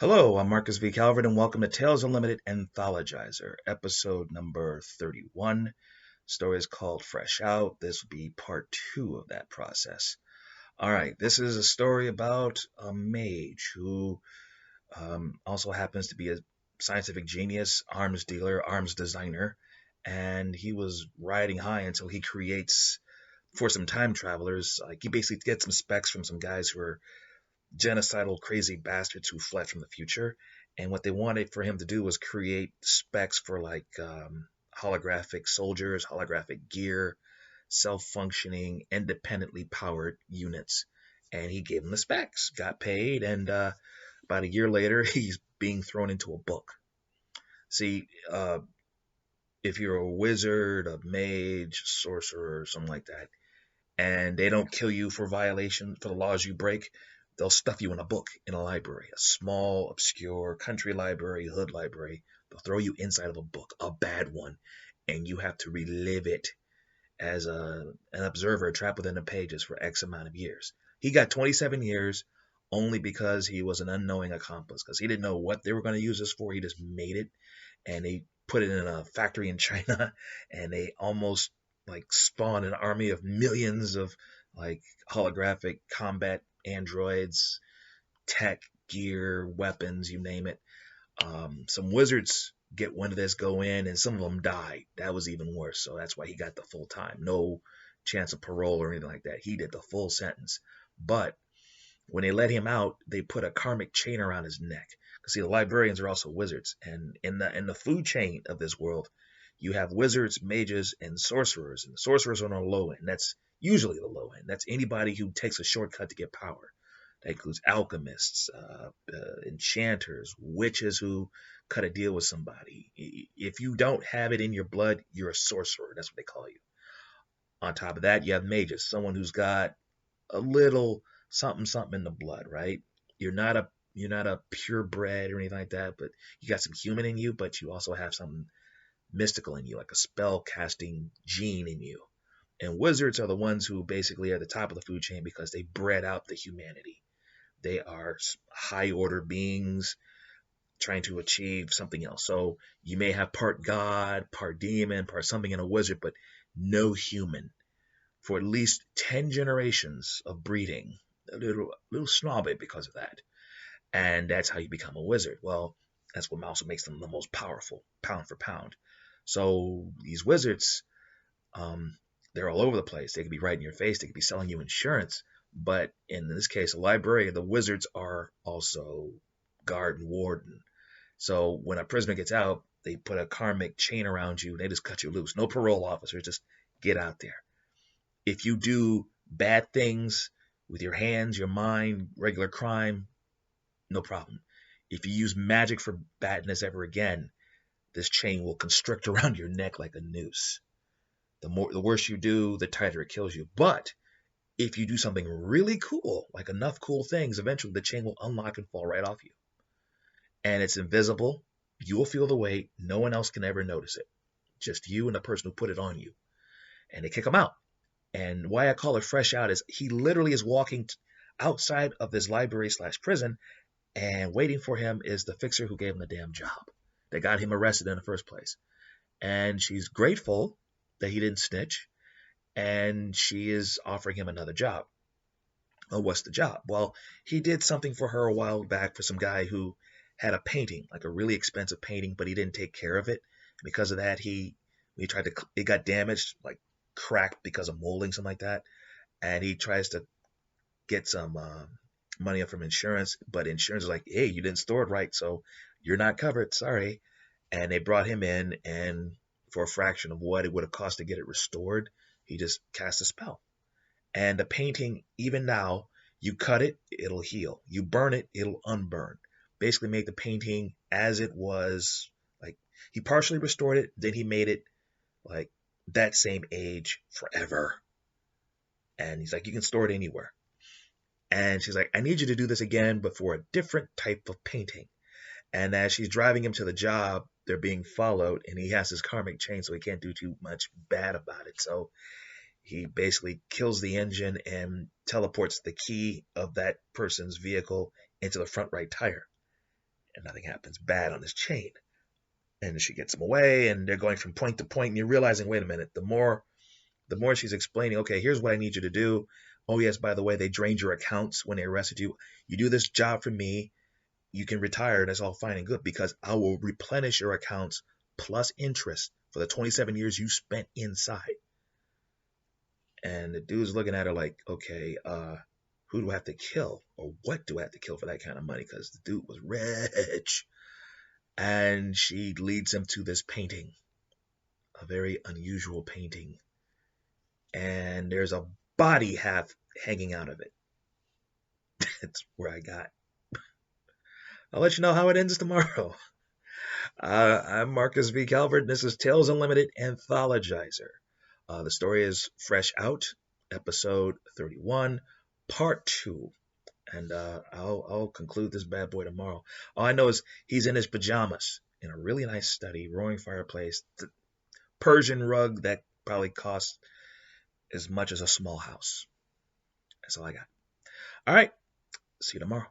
Hello, I'm Marcus V. Calvert, and welcome to Tales Unlimited Anthologizer, episode number 31. Story is called Fresh Out. This will be part 2 of that process. All right, this is a story about a mage who also happens to be a scientific genius, arms dealer, arms designer, and he was riding high until he creates, for some time travelers, he basically gets some specs from some guys who are genocidal, crazy bastards who fled from the future. And what they wanted for him to do was create specs for holographic soldiers, holographic gear, self-functioning, independently powered units. And he gave them the specs, got paid, and about a year later, he's being thrown into a book. See, if you're a wizard, a mage, sorcerer, or something like that, and they don't kill you for violation for the laws you break, they'll stuff you in a book in a library, a small, obscure country library, hood library. They'll throw you inside of a book, a bad one, and you have to relive it as an observer trapped within the pages for X amount of years. He got 27 years only because he was an unknowing accomplice, because he didn't know what they were going to use this for. He just made it, and they put it in a factory in China, and they almost spawned an army of millions of holographic combat androids, tech, gear, weapons, you name it. Some wizards get wind of this, go in, and some of them die. That was even worse. So that's why he got the full time. No chance of parole or anything like that. He did the full sentence. But when they let him out, they put a karmic chain around his neck. Because see, the librarians are also wizards, and in the food chain of this world, you have wizards, mages, and sorcerers. And the sorcerers are on the low end. That's usually the low end. That's anybody who takes a shortcut to get power. That includes alchemists, enchanters, witches who cut a deal with somebody. If you don't have it in your blood, you're a sorcerer. That's what they call you. On top of that, you have mages, someone who's got a little something something in the blood, right? You're not a purebred or anything like that, but you got some human in you, but you also have something mystical in you, like a spell casting gene in you. And wizards are the ones who basically are at the top of the food chain because they bred out the humanity. They are high order beings trying to achieve something else. So you may have part god, part demon, part something in a wizard, but no human for at least 10 generations of breeding. A little snobby because of that. And that's how you become a wizard. Well, that's what also makes them the most powerful, pound for pound. So these wizards, they're all over the place. They could be right in your face. They could be selling you insurance. But in this case, a librarian, the wizards are also guard and warden. So when a prisoner gets out, they put a karmic chain around you and they just cut you loose. No parole officer, just get out there. If you do bad things with your hands, your mind, regular crime, no problem. If you use magic for badness ever again, this chain will constrict around your neck like a noose. The worse you do, the tighter it kills you. But if you do something really cool, like enough cool things, eventually the chain will unlock and fall right off you. And it's invisible. You will feel the weight. No one else can ever notice it. Just you and the person who put it on you. And they kick him out. And why I call it fresh out is he literally is walking outside of this library/prison, and waiting for him is the fixer who gave him the damn job that got him arrested in the first place. And she's grateful that he didn't snitch, and she is offering him another job. Well, what's the job? Well, he did something for her a while back for some guy who had a painting, like a really expensive painting, but he didn't take care of it. Because of that, it got damaged, like cracked because of molding, something like that. And he tries to get some money from insurance, but insurance is like, hey, you didn't store it right, so you're not covered, sorry. And they brought him in, and for a fraction of what it would have cost to get it restored, he just cast a spell. And the painting, even now, you cut it, it'll heal. You burn it, it'll unburn. Basically make the painting as it was. Like, he partially restored it, then he made it like that same age forever. And he's like, you can store it anywhere. And she's like, I need you to do this again, but for a different type of painting. And as she's driving him to the job, they're being followed, and he has his karmic chain, so he can't do too much bad about it. So he basically kills the engine and teleports the key of that person's vehicle into the front right tire. and nothing happens bad on this chain. And she gets him away, and they're going from point to point, and you're realizing, wait a minute, the more she's explaining, okay, here's what I need you to do. Oh yes, by the way, they drained your accounts when they arrested you. You do this job for me, you can retire. That's all fine and good, because I will replenish your accounts plus interest for the 27 years you spent inside. And the dude's looking at her like, okay, who do I have to kill, or what do I have to kill for that kind of money? Because the dude was rich. And she leads him to this painting, a very unusual painting. And there's a body half hanging out of it. That's where I got. I'll let you know how it ends tomorrow. I'm Marcus V. Calvert. This is Tales Unlimited Anthologizer. The story is Fresh Out, episode 31, part 2. And I'll conclude this bad boy tomorrow. All I know is he's in his pajamas in a really nice study, roaring fireplace, the Persian rug that probably cost as much as a small house. That's all I got. All right. See you tomorrow.